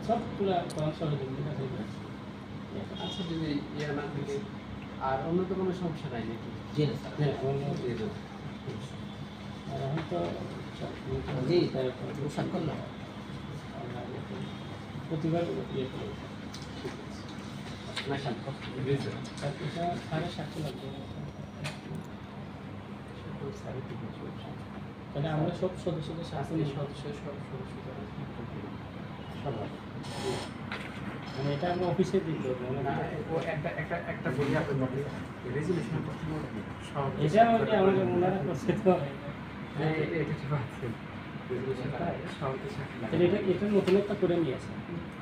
সবগুলা সহযোগিতা আচ্ছা যদি ইয়ে না দিলে আর অন্য তো কোনো সমস্যা নাই নাকি? জি না স্যার, হ্যাঁ হয়তো জি স্বাক্ষর না প্রতিবার ইয়ে করে না স্বাক্ষর সাড়ে সাতশো লাগবে। তাহলে আমরা সব সদস্যদের সাথে মানে এটা আমরা অফিসে দিতে হবে একটা বলি আপনার রেজুলেশন এটা আমাদের ওনারা করছে তো এটা নতুন একটা করে নিয়ে আসে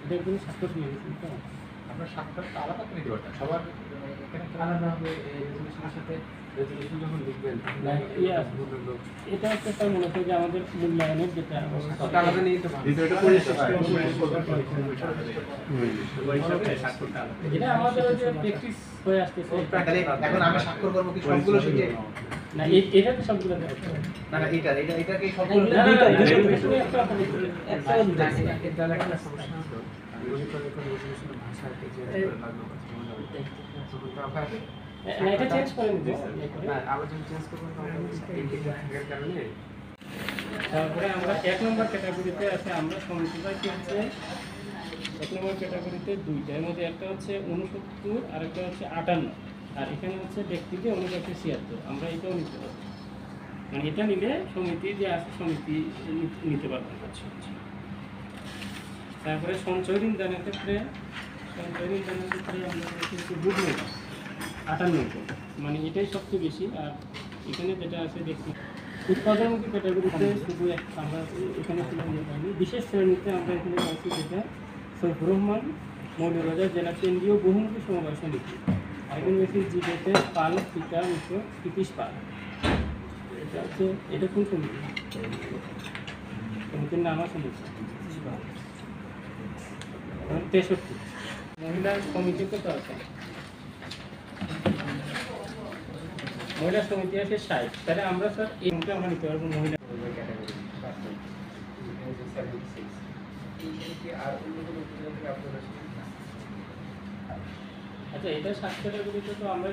এটা কোনো স্বাক্ষর নিয়ে গেছেন তো আপনার স্বাক্ষরটা আলাদা করে দিতে পারতেন সবার আলাদা হবে রেজুলেশনের সাথে রেজুলেশন যখন লিখবেন এটা হচ্ছে তার মনে হয় যে আমাদের মূল্যায়নের যেটা আলাদা নিয়ে যেতে যেটা আমাদের যে প্র্যাকটিস হয়ে আসতেছে এখন আমি স্বাক্ষর করবো কি সবগুলো শিখে না এটা তো সবগুলো না না এটা কি সবগুলো এটা চেঞ্জ করে নিতে আবার যখন চেঞ্জ করবেন কারণে তারপরে আমরা 1 নম্বর ক্যাটাগরিতে আছে আমরা সমিতিটা কি হচ্ছে 1 নম্বর ক্যাটাগরিতে দুইটা এর মধ্যে একটা হচ্ছে 69 আর একটা হচ্ছে 58 আর এখানে হচ্ছে ব্যক্তিতে 7976 আমরা এটাও নিতে পারবো মানে এটা নিলে সমিতি যে আছে সমিতি নিতে পারবে তারপরে সঞ্চয় ঋণ দানের ক্ষেত্রে আমরা কিন্তু গুড নেই 98 মানে এটাই সবচেয়ে বেশি আর এখানে যেটা আছে দেখছি উৎপাদনমুখী ক্যাটাগরিতে শুধু আমরা এখানে বিশেষ শ্রেণীতে আমরা এখানে পাচ্ছি যেটা সৈফুর রহমান মৌলভীবাজার জেলা কেন্দ্রীয় বহুমুখী সমবায় সমিতি আরেকজন বেশি জিপেতে পাল ফিকা মিত্র কৃতিশ পাল এটা হচ্ছে এটা কোন সমিতি সমিতির নাম আছে 63 মহিলা সমিতি কত আছে মহিলা সমিতি আছে 60 তাহলে আমরা স্যার এইটা আমরা নিতে পারবো মহিলা ক্যাটাগরি আর অন্য কোনো আচ্ছা এটা 60 ক্যাটাগরিতে তো আমরা